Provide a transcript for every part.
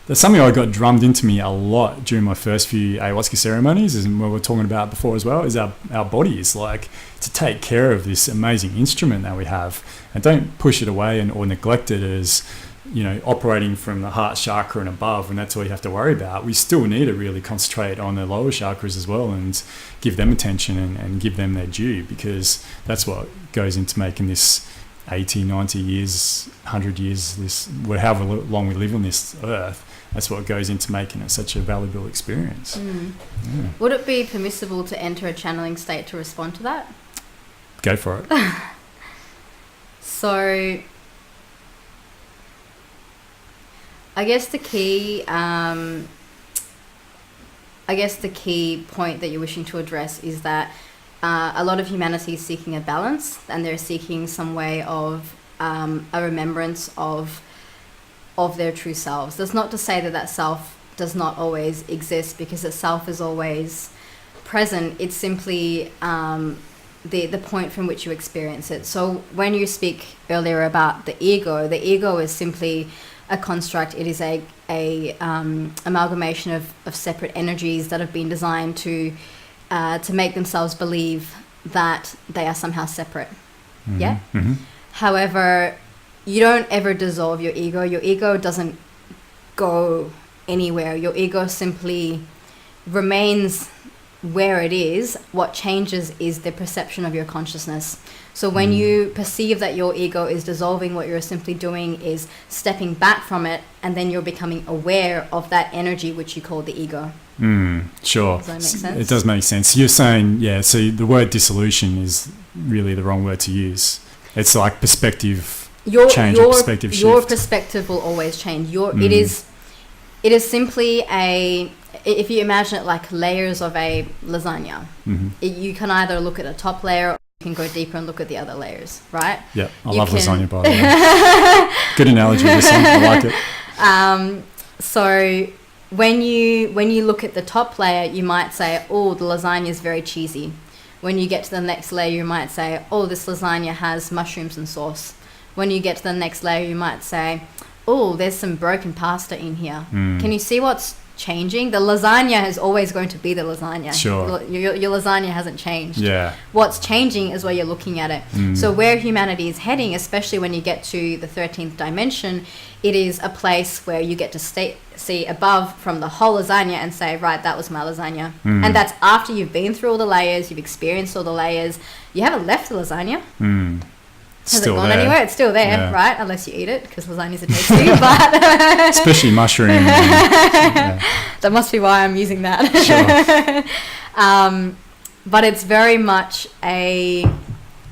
That's something I got drummed into me a lot during my first few ayahuasca ceremonies, and what we were talking about before as well, is our bodies, like, to take care of this amazing instrument that we have, and don't push it away or neglect it as, you know, operating from the heart chakra and above, and that's all you have to worry about. We still need to really concentrate on the lower chakras as well, and give them attention and give them their due, because that's what goes into making this 80, 90 years, 100 years, this, however long we live on this earth. That's what goes into making it such a valuable experience. Yeah. Would it be permissible to enter a channeling state to respond to that? Go for it. So, I guess the key point that you're wishing to address is that a lot of humanity is seeking a balance, and they're seeking some way of a remembrance of their true selves. That's not to say that self does not always exist, because the self is always present. It's simply the point from which you experience it. So when you speak earlier about the ego is simply a construct. It is a amalgamation of separate energies that have been designed to make themselves believe that they are somehow separate. Mm-hmm. Yeah. Mm-hmm. However, you don't ever dissolve your ego. Your ego doesn't go anywhere. Your ego simply remains where it is. What changes is the perception of your consciousness. So when you perceive that your ego is dissolving, what you're simply doing is stepping back from it, and then you're becoming aware of that energy which you call the ego. Sure. Does that make sense? It does make sense. You're saying, so the word dissolution is really the wrong word to use. It's like perspective change or perspective shift. Your perspective will always change. It is simply if you imagine it like layers of a lasagna. Mm-hmm. You can either look at a top layer, or you can go deeper and look at the other layers, right? Yeah, I love lasagna, by the way. Good analogy, this one. I like it. So when you look at the top layer, you might say, oh, the lasagna is very cheesy. When you get to the next layer, you might say, oh, this lasagna has mushrooms and sauce. When you get to the next layer, you might say, oh, there's some broken pasta in here. Can you see what's changing? The lasagna is always going to be the lasagna. Sure. Your lasagna hasn't changed. Yeah. What's changing is where you're looking at it. So where humanity is heading, especially when you get to the 13th dimension, it is a place where you get to see above from the whole lasagna and say, right, that was my lasagna. And that's after you've been through all the layers, you've experienced all the layers. You haven't left the lasagna. Has still it gone there. Anywhere? It's still there, right? Unless you eat it, because lasagnas are tasty. But especially mushroom. That must be why I'm using that. Sure. But it's very much a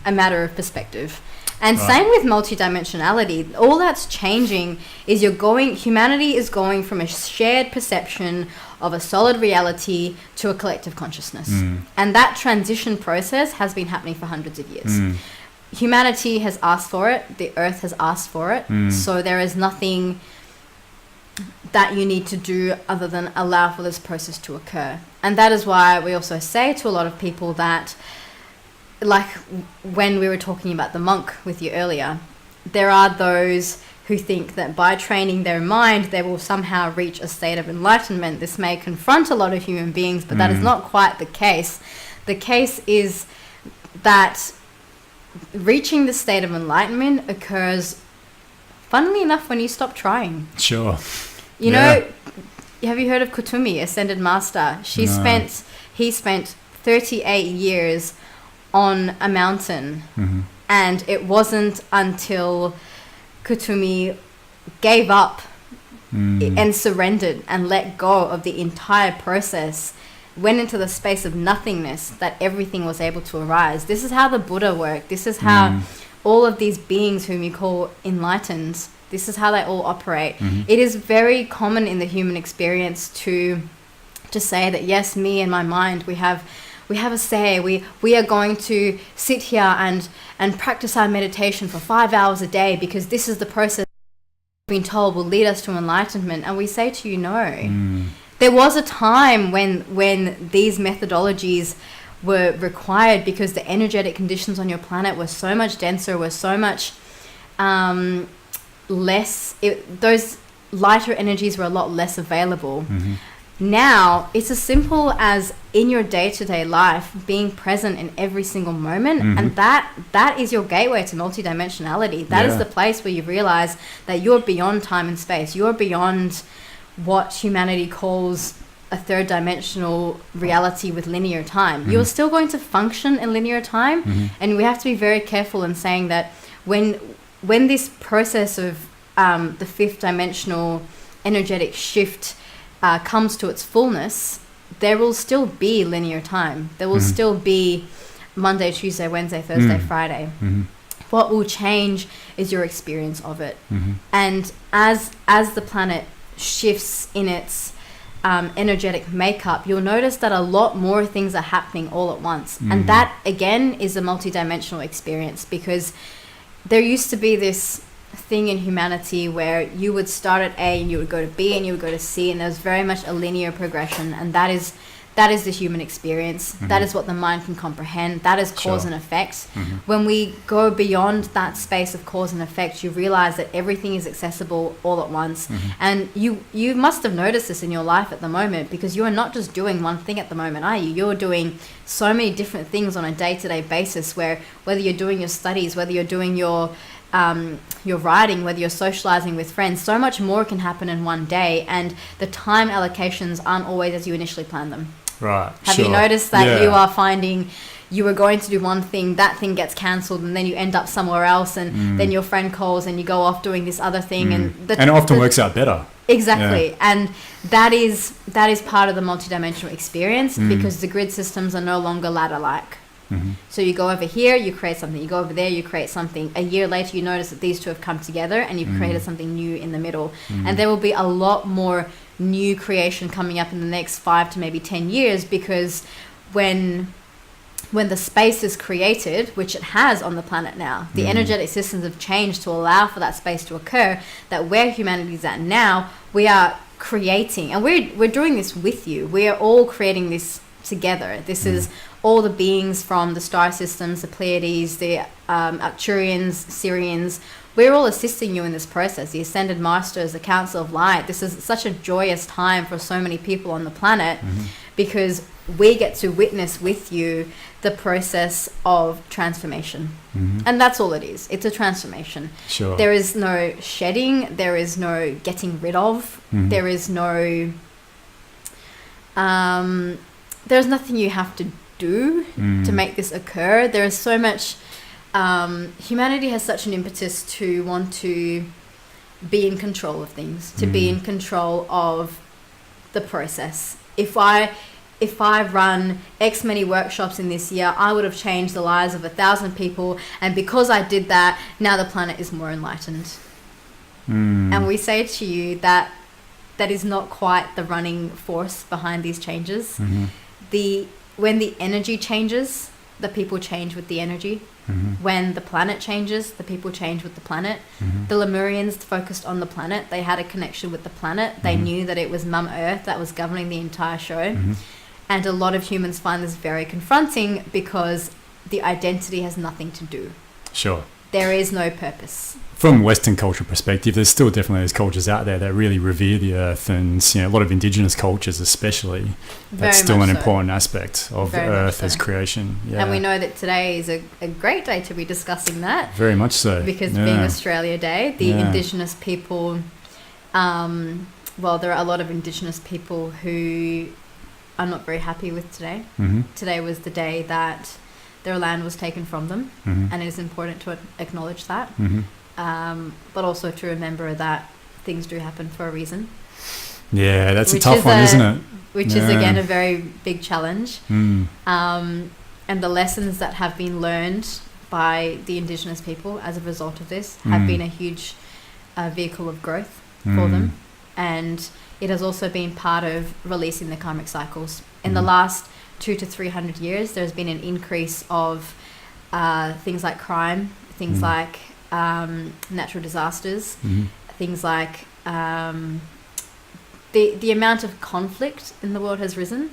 matter of perspective. And same with multidimensionality. All that's changing is humanity is going from a shared perception of a solid reality to a collective consciousness. And that transition process has been happening for hundreds of years. Humanity has asked for it. The earth has asked for it. So there is nothing that you need to do other than allow for this process to occur. And that is why we also say to a lot of people that, like when we were talking about the monk with you earlier, there are those who think that by training their mind, they will somehow reach a state of enlightenment. This may confront a lot of human beings, but that is not quite the case. The case is that reaching the state of enlightenment occurs, funnily enough, when you stop trying. Sure. You know, have you heard of Kutumi, Ascended Master? He spent 38 years on a mountain, and it wasn't until Kutumi gave up and surrendered and let go of the entire process, went into the space of nothingness, that everything was able to arise. This is how the Buddha worked. This is how all of these beings whom you call enlightened, this is how they all operate. It is very common in the human experience to say that, yes, me and my mind, we have a say. We are going to sit here and practice our meditation for 5 hours a day because this is the process we've been told will lead us to enlightenment. And we say to you, no. There was a time when these methodologies were required because the energetic conditions on your planet were so much denser, were so much less. Those lighter energies were a lot less available. Now it's as simple as in your day-to-day life being present in every single moment, and that is your gateway to multidimensionality. That is the place where you realize that you're beyond time and space. You're beyond what humanity calls a third dimensional reality with linear time. You're still going to function in linear time, and we have to be very careful in saying that when this process of the fifth dimensional energetic shift comes to its fullness, there will still be linear time. There will still be Monday, Tuesday, Wednesday, Thursday, Friday. What will change is your experience of it. And as the planet shifts in its energetic makeup, you'll notice that a lot more things are happening all at once. And that, again, is a multidimensional experience, because there used to be this thing in humanity where you would start at A and you would go to B and you would go to C, and there's very much a linear progression, and that is the human experience. That is what the mind can comprehend. That is cause and effect. When we go beyond that space of cause and effect, you realize that everything is accessible all at once. And you must have noticed this in your life at the moment, because you are not just doing one thing at the moment, are you? You're doing so many different things on a day-to-day basis, where whether you're doing your studies, whether you're doing your writing, whether you're socializing with friends, so much more can happen in one day, and the time allocations aren't always as you initially planned them. Right. Have you noticed that you are finding you were going to do one thing, that thing gets cancelled, and then you end up somewhere else, and then your friend calls and you go off doing this other thing, and it often works out better. Exactly. And that is part of the multidimensional experience, because the grid systems are no longer ladder-like. So you go over here, you create something. You go over there, you create something. A year later, you notice that these two have come together, and you've created something new in the middle. And there will be a lot more new creation coming up in the next 5 to maybe 10 years, because when the space is created, which it has on the planet now, the energetic systems have changed to allow for that space to occur, that where humanity is at now, we are creating, and we're doing this with you. We are all creating this together. This is all the beings from the star systems, the Pleiades, the Arcturians, Sirians. We're all assisting you in this process. The Ascended Masters, the Council of Light. This is such a joyous time for so many people on the planet, because we get to witness with you the process of transformation. And that's all it is. It's a transformation. Sure. There is no shedding. There is no getting rid of. There is no... there's nothing you have to do to make this occur. There is so much... humanity has such an impetus to want to be in control of things, to be in control of the process. If I run X many workshops in this year, I would have changed the lives of 1,000 people, and because I did that, now the planet is more enlightened. And we say to you that is not quite the running force behind these changes. When the energy changes, the people change with the energy. When the planet changes, the people change with the planet. The Lemurians focused on the planet. They had a connection with the planet. They knew that it was Mum Earth that was governing the entire show. And a lot of humans find this very confronting, because the identity has nothing to do. Sure. There is no purpose. From a Western cultural perspective, there's still definitely those cultures out there that really revere the earth, and a lot of indigenous cultures especially. That's still an important aspect of earth as creation. And we know that today is a great day to be discussing that. Very much so. Because being Australia Day, the indigenous people, there are a lot of indigenous people who are not very happy with today. Today was the day that their land was taken from them, and it is important to acknowledge that. But also to remember that things do happen for a reason. Yeah, that's a tough one, isn't it? Which is, again, a very big challenge. And the lessons that have been learned by the indigenous people as a result of this have been a huge vehicle of growth for them. And it has also been part of releasing the karmic cycles. In the last 200 to 300 years, there's been an increase of things like crime, things like natural disasters, things like the amount of conflict in the world has risen.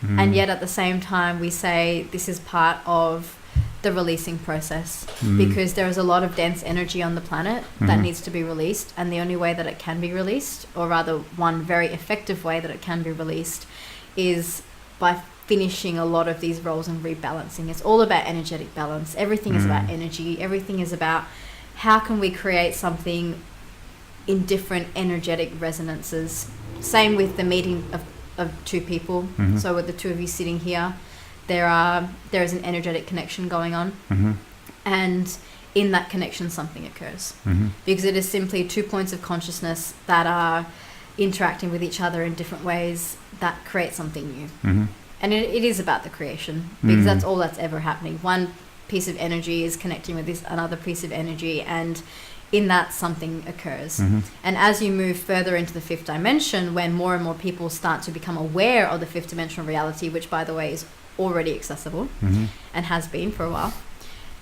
And yet at the same time, we say this is part of the releasing process, because there is a lot of dense energy on the planet that needs to be released, and the only way that it can be released, or rather one very effective way that it can be released, is by finishing a lot of these roles and rebalancing. It's all about energetic balance. Everything is about energy. Everything is about how can we create something in different energetic resonances. Same with the meeting of two people. So with the two of you sitting here, there is an energetic connection going on, and in that connection something occurs, because it is simply 2 points of consciousness that are interacting with each other in different ways that create something new. And it is about the creation, because that's all that's ever happening. One piece of energy is connecting with this another piece of energy, and in that something occurs. And as you move further into the fifth dimension, when more and more people start to become aware of the fifth dimensional reality, which by the way is already accessible and has been for a while,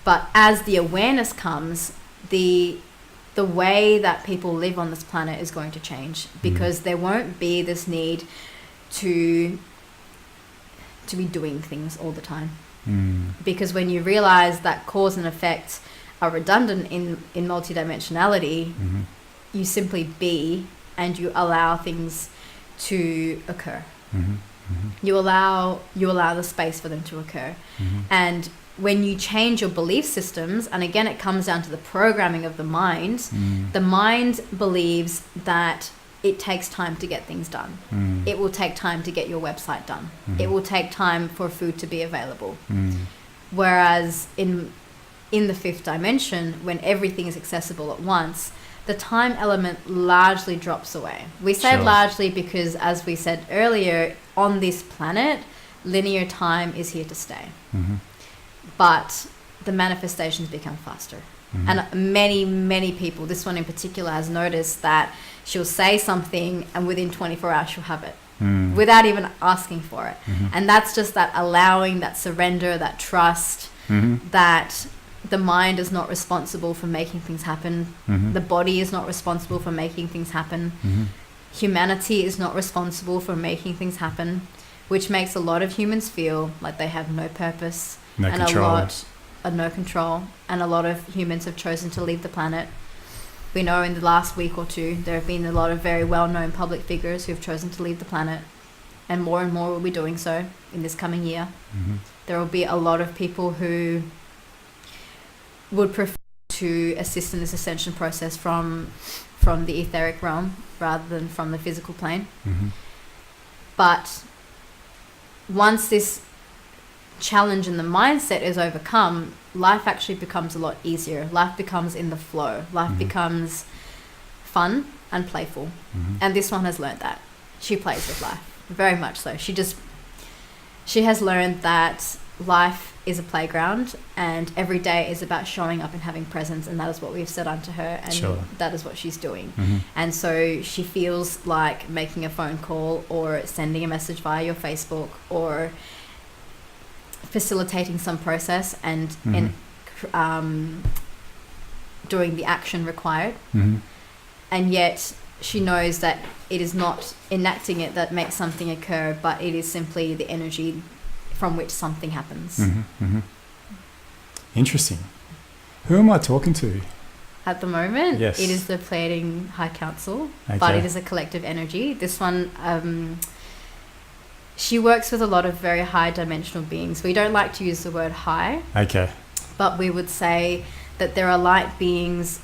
but as the awareness comes, the way that people live on this planet is going to change, because there won't be this need to be doing things all the time. Because when you realize that cause and effect are redundant in multidimensionality, you simply be, and you allow things to occur. You allow the space for them to occur. And when you change your belief systems, and again it comes down to the programming of the mind believes that it takes time to get things done. It will take time to get your website done. It will take time for food to be available. Whereas in the fifth dimension, when everything is accessible at once, the time element largely drops away. We say largely because, as we said earlier, on this planet, linear time is here to stay. But the manifestations become faster. And many people, this one in particular, has noticed that she'll say something and within 24 hours she'll have it without even asking for it. And that's just that allowing, that surrender, that trust, that the mind is not responsible for making things happen. The body is not responsible for making things happen. Humanity is not responsible for making things happen, which makes a lot of humans feel like they have no purpose, no control, and a lot of humans have chosen to leave the planet. We know in the last week or two there have been a lot of very well-known public figures who have chosen to leave the planet, and more will be doing so in this coming year. There will be a lot of people who would prefer to assist in this ascension process from the etheric realm rather than from the physical plane. But once this challenge in the mindset is overcome, life actually becomes a lot easier. Life becomes in the flow. Life becomes fun and playful. And this one has learned that. She plays with life, very much so. She has learned that life is a playground, and every day is about showing up and having presence, and that is what we've set unto her, and that is what she's doing. And so she feels like making a phone call or sending a message via your Facebook or facilitating some process and doing the action required. And yet she knows that it is not enacting it that makes something occur, but it is simply the energy from which something happens. Interesting. Who am I talking to? At the moment, yes, it is the Pleiadian High Council, but it is a collective energy. This one, she works with a lot of very high dimensional beings. We don't like to use the word high. But we would say that there are light beings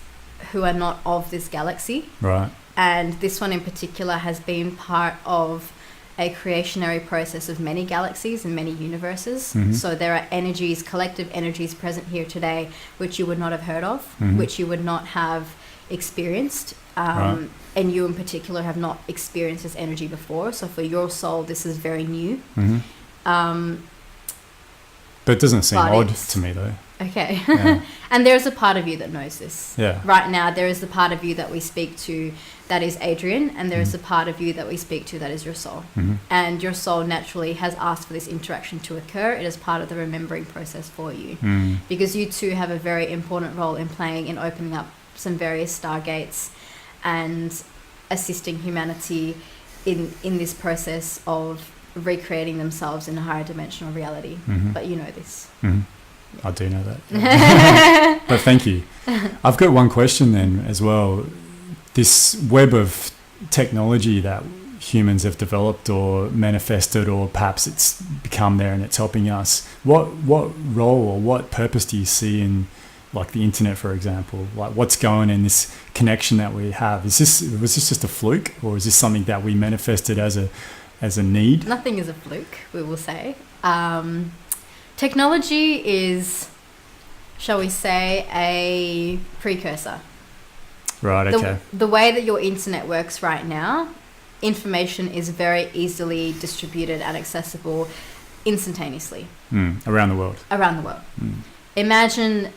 who are not of this galaxy. Right. And this one in particular has been part of a creationary process of many galaxies and many universes. So there are energies, collective energies present here today, which you would not have heard of, which you would not have experienced. And you in particular have not experienced this energy before. So for your soul, this is very new. But it doesn't seem odd to me though. Okay. Yeah. And there's a part of you that knows this. Yeah. Right now, there is the part of you that we speak to that is Adrian, and there is a part of you that we speak to that is your soul. And your soul naturally has asked for this interaction to occur. It is part of the remembering process for you. Because you two have a very important role in playing in opening up some various stargates and assisting humanity in this process of recreating themselves in a higher dimensional reality. But you know this. I do know that. But thank you. I've got one question then as well. This web of technology that humans have developed or manifested, or perhaps it's become there and it's helping us, what role or what purpose do you see in, like, the internet, for example? Like, what's going in this connection that we have? Was this just a fluke, or is this something that we manifested as a need? Nothing is a fluke, we will say. Technology is, shall we say, a precursor. Right, okay. The way that your internet works right now, information is very easily distributed and accessible instantaneously. Around the world. Around the world. Imagine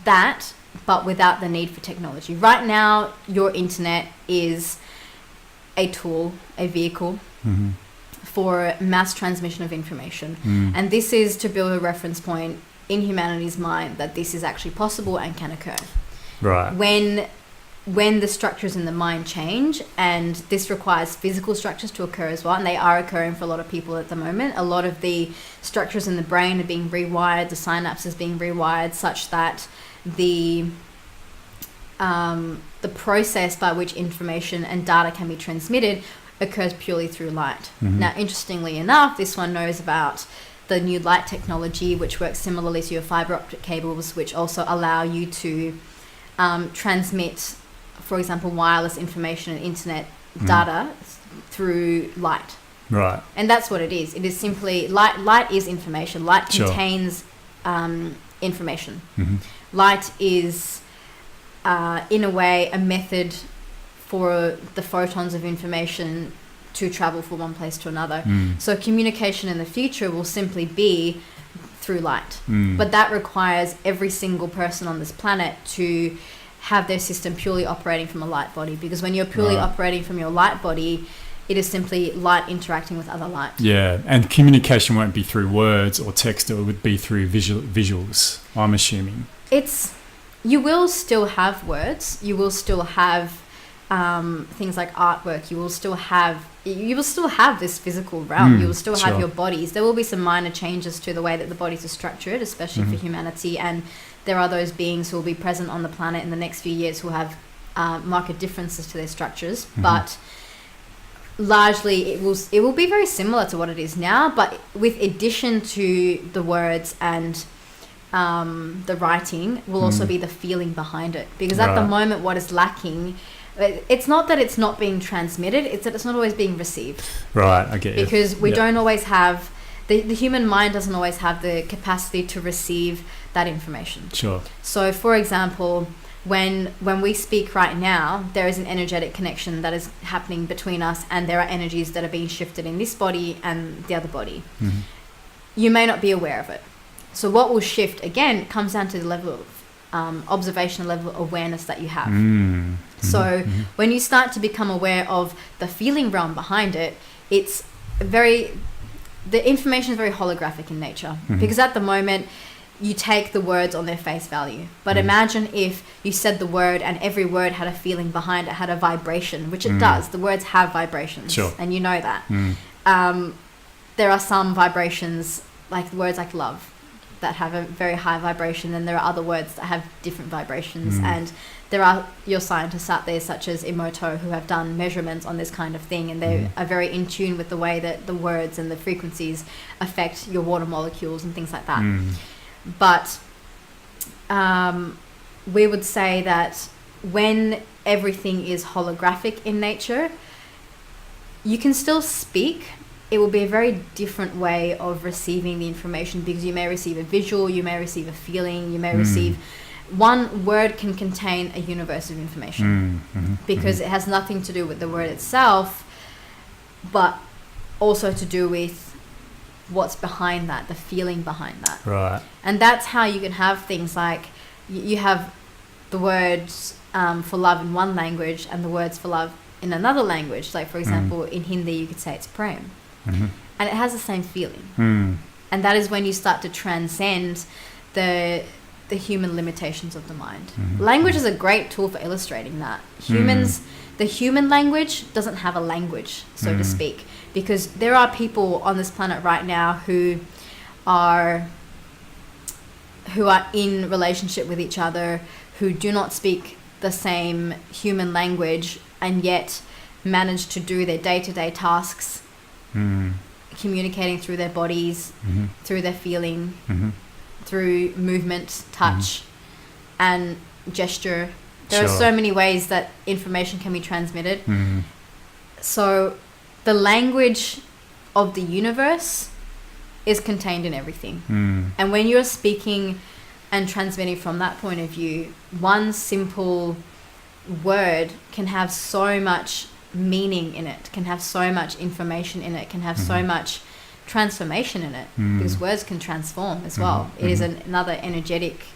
that, but without the need for technology. Right now, your internet is a tool, a vehicle for mass transmission of information. And this is to build a reference point in humanity's mind that this is actually possible and can occur. Right. When the structures in the mind change, and this requires physical structures to occur as well, and they are occurring for a lot of people at the moment. A lot of the structures in the brain are being rewired, the synapses being rewired, such that the process by which information and data can be transmitted occurs purely through light. Now, interestingly enough, this one knows about the new light technology, which works similarly to your fiber optic cables, which also allow you to transmit, for example, wireless information and internet data through light. Right. And that's what it is. It is simply light. Light is information. Light contains information. Light is, in a way, a method for the photons of information to travel from one place to another. So communication in the future will simply be through light. But that requires every single person on this planet to have their system purely operating from a light body, because when you're purely operating from your light body, it is simply light interacting with other light. Yeah, and communication won't be through words or text, it would be through visuals, I'm assuming. You will still have words, you will still have things like artwork, you will still have this physical realm, you will still have your bodies. There will be some minor changes to the way that the bodies are structured, especially for humanity, and there are those beings who will be present on the planet in the next few years who have marked differences to their structures, but largely it will be very similar to what it is now, but with addition to the words and the writing will also be the feeling behind it, because at the moment what is lacking, it's not that it's not being transmitted, it's that it's not always being received. Right, I get you. Because we don't always have, the human mind doesn't always have the capacity to receive that information. Sure. So, for example, when we speak right now, there is an energetic connection that is happening between us, and there are energies that are being shifted in this body and the other body. You may not be aware of it. So what will shift, again, comes down to the level of observation, level of awareness that you have. So when you start to become aware of the feeling realm behind it, the information is very holographic in nature, because at the moment you take the words on their face value. But imagine if you said the word and every word had a feeling behind it, had a vibration, which it does. The words have vibrations, and you know that. There are some vibrations, like words like love, that have a very high vibration, and there are other words that have different vibrations. And there are your scientists out there, such as Emoto, who have done measurements on this kind of thing, and they are very in tune with the way that the words and the frequencies affect your water molecules and things like that. But we would say that when everything is holographic in nature, you can still speak. It will be a very different way of receiving the information, because you may receive a visual, you may receive a feeling, you may receive... One word can contain a universe of information, because it has nothing to do with the word itself, but also to do with what's behind that, the feeling behind that. Right. And that's how you can have things like, you have the words for love in one language and the words for love in another language. Like, for example, in Hindi, you could say it's prem. And it has the same feeling. And that is when you start to transcend the human limitations of the mind. Language is a great tool for illustrating that. The human language doesn't have a language, so to speak, because there are people on this planet right now who are who are in relationship with each other, who do not speak the same human language, and yet manage to do their day-to-day tasks, communicating through their bodies, through their feeling, through movement, touch, and gesture. There are so many ways that information can be transmitted. So the language of the universe is contained in everything. And when you're speaking and transmitting from that point of view, one simple word can have so much meaning in it, can have so much information in it, can have so much transformation in it, because words can transform as well. It is another energetic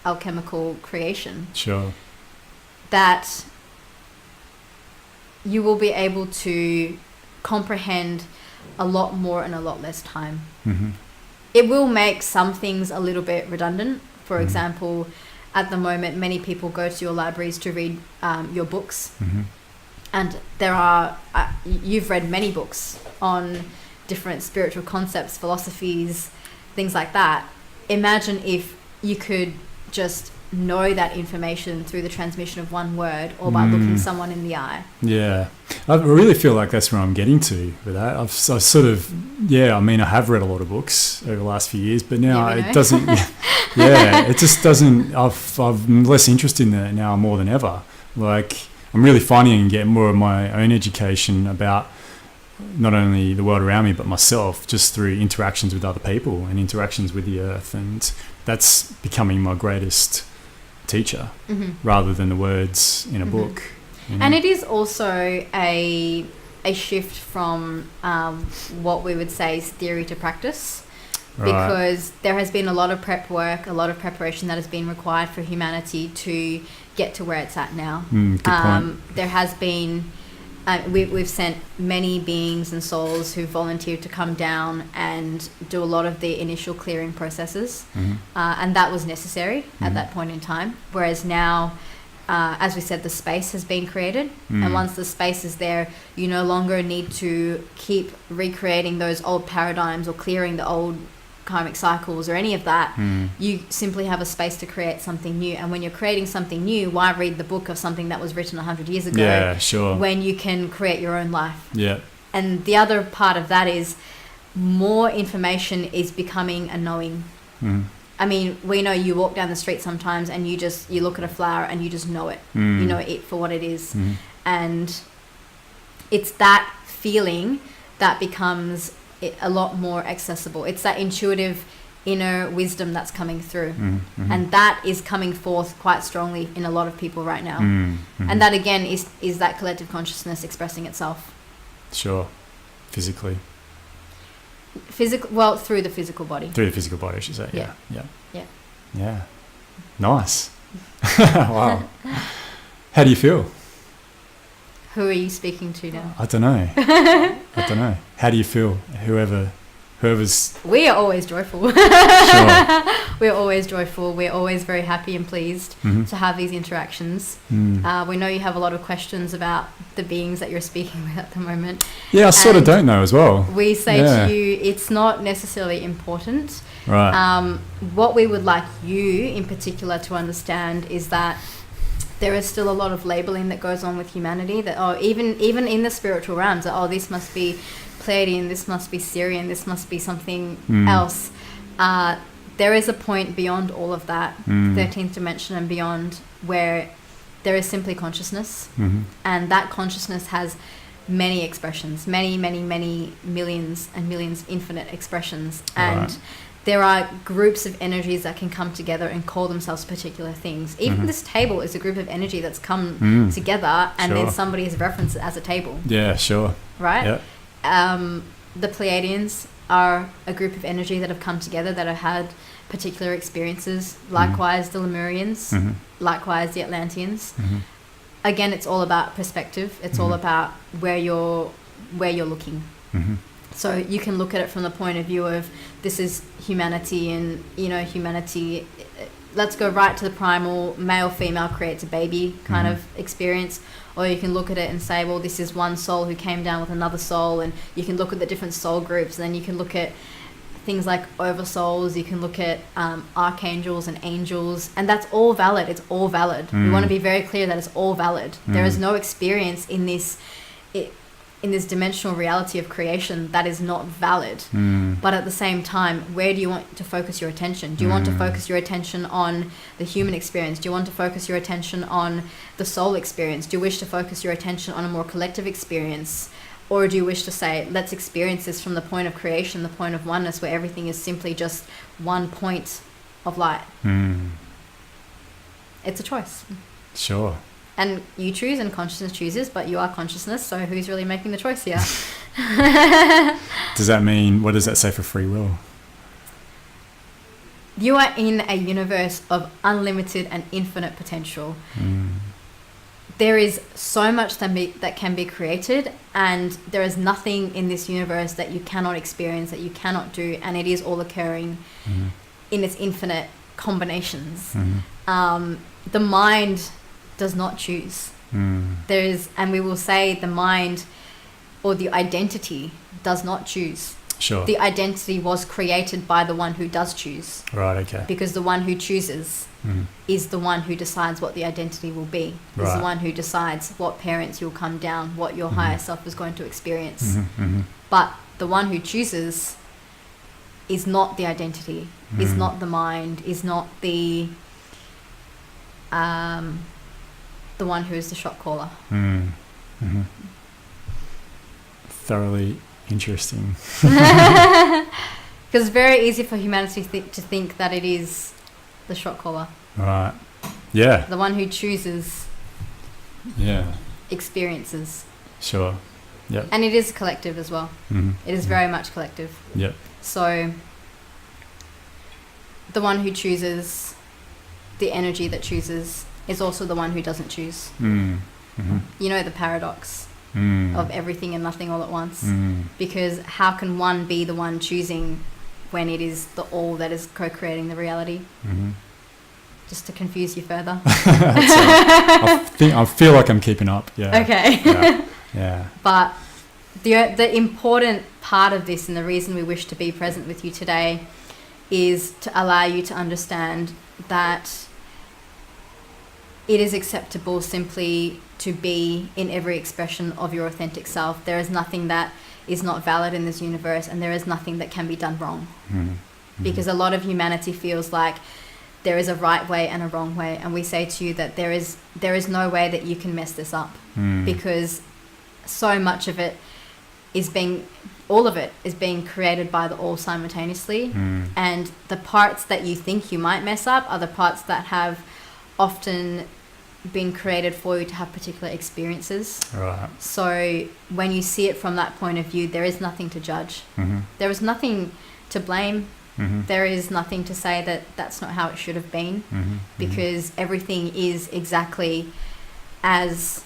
alchemical creation. Sure. That you will be able to comprehend a lot more in a lot less time. It will make some things a little bit redundant. For example, at the moment, many people go to your libraries to read your books. And there are, you've read many books on different spiritual concepts, philosophies, things like that. Imagine if you could just know that information through the transmission of one word, or by looking someone in the eye. Yeah. I really feel like that's where I'm getting to with that. I've sort of, I mean, I have read a lot of books over the last few years, but now it doesn't, it just doesn't, I'm less interested in it now more than ever. Like, I'm really finding and getting more of my own education about not only the world around me, but myself, just through interactions with other people and interactions with the earth. And that's becoming my greatest teacher, rather than the words in a book. You know? And it is also a shift from what we would say is theory to practice, because there has been a lot of prep work, a lot of preparation that has been required for humanity to get to where it's at now. Good point. There has been, we've sent many beings and souls who volunteered to come down and do a lot of the initial clearing processes, and that was necessary at that point in time. Whereas now, as we said, the space has been created, and once the space is there, you no longer need to keep recreating those old paradigms or clearing the old karmic cycles or any of that. You simply have a space to create something new. And when you're creating something new, why read the book of something that was written 100 years ago when you can create your own life? And the other part of that is more information is becoming a knowing. I mean, we know you walk down the street sometimes and you look at a flower and you just know it. You know it for what it is. And it's that feeling that becomes a lot more accessible. It's that intuitive inner wisdom that's coming through. And that is coming forth quite strongly in a lot of people right now. And that again is that collective consciousness expressing itself. Sure. Physically. Well, through the physical body. Through the physical body, I should say. Yeah. Nice. Wow. How do you feel? Who are you speaking to now? I don't know. How do you feel? Whoever's... We are always joyful. Sure. We're always joyful. We're always very happy and pleased to have these interactions. We know you have a lot of questions about the beings that you're speaking with at the moment. Yeah, I sort of don't know as well. We say to you, it's not necessarily important. Right. What we would like you in particular to understand is that there is still a lot of labeling that goes on with humanity, that even in the spiritual realms, that this must be Pleiadian, this must be Syrian, this must be something else. There is a point beyond all of that, 13th dimension and beyond, where there is simply consciousness, and that consciousness has many expressions, many millions and millions, infinite expressions. And there are groups of energies that can come together and call themselves particular things. Even this table is a group of energy that's come together, and then somebody has referenced it as a table. Yeah, sure. Right? The Pleiadians are a group of energy that have come together, that have had particular experiences. Likewise, the Lemurians. Likewise, the Atlanteans. Again, it's all about perspective. It's all about where you're looking. So you can look at it from the point of view of, this is humanity, and humanity, let's go right to the primal male female creates a baby kind of experience. Or you can look at it and say, well, this is one soul who came down with another soul, and you can look at the different soul groups, and then you can look at things like oversouls, you can look at archangels and angels, and that's all valid. It's all valid. We want to be very clear that it's all valid. There is no experience in this dimensional reality of creation that is not valid. But at the same time, where do you want to focus your attention? Do you want to focus your attention on the human experience? Do you want to focus your attention on the soul experience? Do you wish to focus your attention on a more collective experience? Or do you wish to say, let's experience this from the point of creation, the point of oneness, where everything is simply just one point of light? It's a choice. Sure. And you choose and consciousness chooses, but you are consciousness, so who's really making the choice here? Does that mean, what does that say for free will? You are in a universe of unlimited and infinite potential. There is so much that can be created, and there is nothing in this universe that you cannot experience, that you cannot do, and it is all occurring in its infinite combinations. The mind does not choose. There is, and we will say the mind or the identity does not choose. Sure. The identity was created by the one who does choose. Right, okay. Because the one who chooses is the one who decides what the identity will be. Right. Is the one who decides what parents you'll come down, what your higher self is going to experience. But the one who chooses is not the identity, is not the mind, is not the one who is the shot caller. Thoroughly interesting. Because it's very easy for humanity to think that it is the shot caller. Right. Yeah. The one who chooses. Yeah. Experiences. Sure. Yep. And it is collective as well. It is very much collective. Yep. So the one who chooses, the energy that chooses, is also the one who doesn't choose. You know the paradox of everything and nothing all at once. Because how can one be the one choosing when it is the all that is co-creating the reality? Just to confuse you further. I feel like I'm keeping up. Yeah. Okay. Yeah. But the important part of this, and the reason we wish to be present with you today, is to allow you to understand that it is acceptable simply to be in every expression of your authentic self. There is nothing that is not valid in this universe, and there is nothing that can be done wrong. Because a lot of humanity feels like there is a right way and a wrong way, and we say to you that there is no way that you can mess this up, because so much of it is all of it is being created by the all simultaneously, and the parts that you think you might mess up are the parts that have often been created for you to have particular experiences. Right. So when you see it from that point of view, there is nothing to judge. There is nothing to blame. There is nothing to say that that's not how it should have been, because everything is exactly as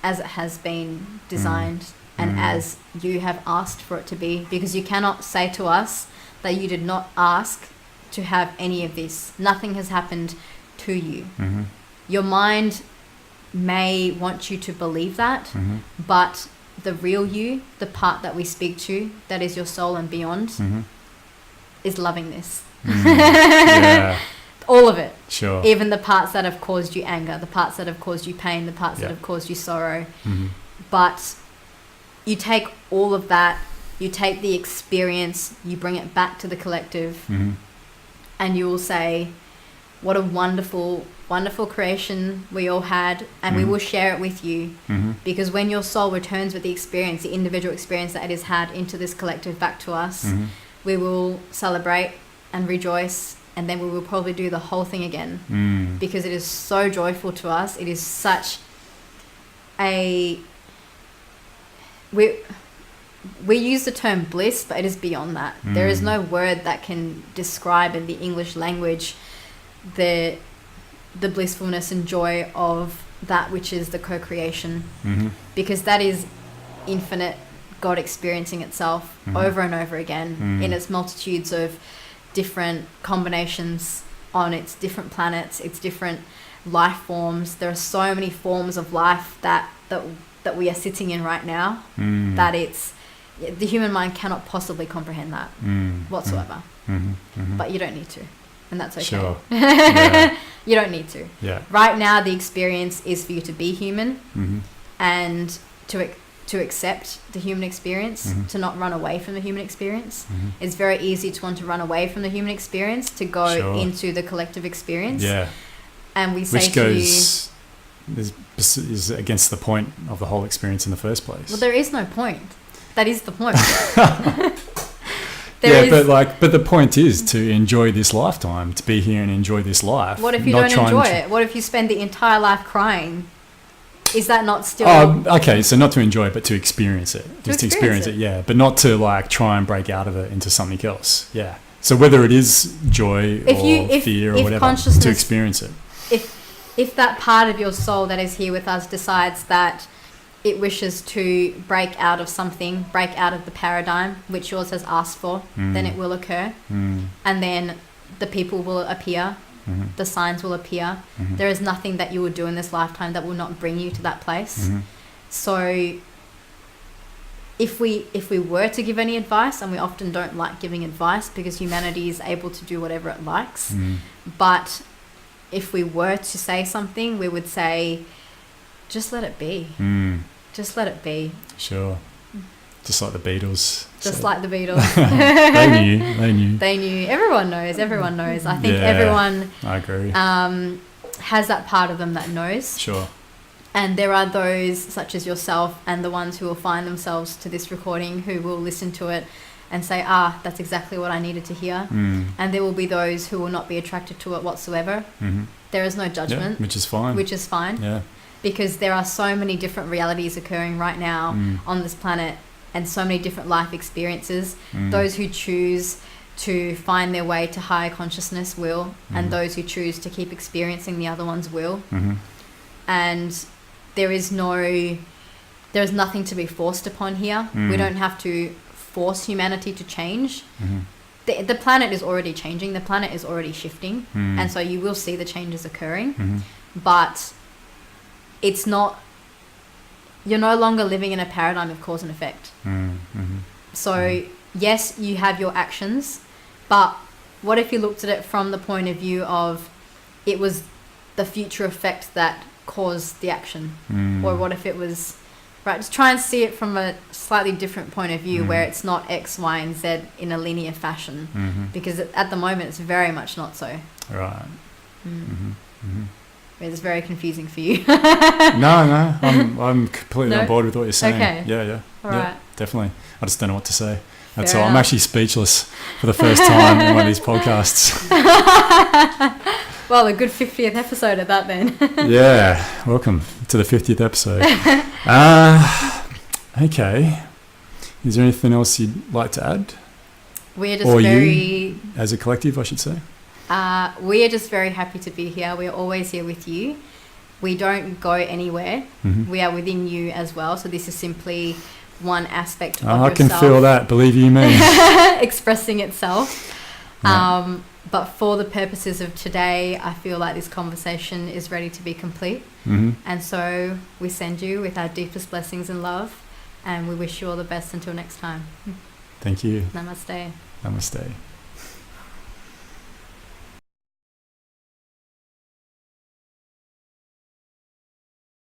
it has been designed and as you have asked for it to be, because you cannot say to us that you did not ask to have any of this. Nothing has happened to you. Your mind may want you to believe that, but the real you, the part that we speak to, that is your soul and beyond, is loving this. Yeah. All of it. Sure. Even the parts that have caused you anger, the parts that have caused you pain, the parts that have caused you sorrow. But you take all of that, you take the experience, you bring it back to the collective, and you will say, what a wonderful, wonderful creation we all had, and we will share it with you, because when your soul returns with the experience, the individual experience that it has had into this collective back to us, we will celebrate and rejoice, and then we will probably do the whole thing again, because it is so joyful to us. It is such a... We use the term bliss, but it is beyond that. There is no word that can describe in the English language the blissfulness and joy of that which is the co-creation, because that is infinite God experiencing itself over and over again in its multitudes of different combinations on its different planets, its different life forms. There are so many forms of life that we are sitting in right now, that it's the human mind cannot possibly comprehend that whatsoever. But you don't need to, and that's okay. Sure. Yeah. You don't need to. Yeah. Right now, the experience is for you to be human and to accept the human experience, to not run away from the human experience. It's very easy to want to run away from the human experience, to go into the collective experience. Yeah. And we say which goes is against the point of the whole experience in the first place. Well, there is no point. That is the point. But the point is to enjoy this lifetime, to be here and enjoy this life. What if you don't enjoy it? What if you spend the entire life crying? Is that not still... okay, so not to enjoy it, but to experience it. Just to experience it, yeah. But not to like try and break out of it into something else, yeah. So whether it is joy or fear or whatever, to experience it. If that part of your soul that is here with us decides that it wishes to break out of something, break out of the paradigm which yours has asked for, then it will occur. And then the people will appear. The signs will appear. There is nothing that you will do in this lifetime that will not bring you to that place. So if we were to give any advice, and we often don't like giving advice because humanity is able to do whatever it likes, but if we were to say something, we would say, just let it be. Just let it be. Sure. Just like the Beatles. Just like the Beatles. They knew. Everyone knows. I think everyone... I agree. Has that part of them that knows. Sure. And there are those, such as yourself, and the ones who will find themselves to this recording, who will listen to it and say, that's exactly what I needed to hear. And there will be those who will not be attracted to it whatsoever. There is no judgment. Yeah, which is fine. Yeah. Because there are so many different realities occurring right now on this planet, and so many different life experiences. Those who choose to find their way to higher consciousness will, and those who choose to keep experiencing the other ones will. And there is nothing to be forced upon here. We don't have to force humanity to change. The planet is already changing. The planet is already shifting. And so you will see the changes occurring. But it's not... You're no longer living in a paradigm of cause and effect. So, yes, you have your actions, but what if you looked at it from the point of view of it was the future effect that caused the action? Or what if it was... Right, just try and see it from a slightly different point of view where it's not X, Y, and Z in a linear fashion. Because at the moment, it's very much not so. Right. It's very confusing for you. No, I'm completely on board with what you're saying. Okay. Yeah. All right. Definitely. I just don't know what to say. That's all. I'm actually speechless for the first time in one of these podcasts. Well, a good 50th episode of that then. Yeah. Welcome to the 50th episode. Okay. Is there anything else you'd like to add? We're just you, as a collective, I should say. We are just very happy to be here. We're always here with you. We don't go anywhere. We are within you as well. So this is simply one aspect of yourself. I can feel that, believe you me. Expressing itself. Yeah. But for the purposes of today, I feel like this conversation is ready to be complete. And so we send you with our deepest blessings and love. And we wish you all the best until next time. Thank you. Namaste. Namaste.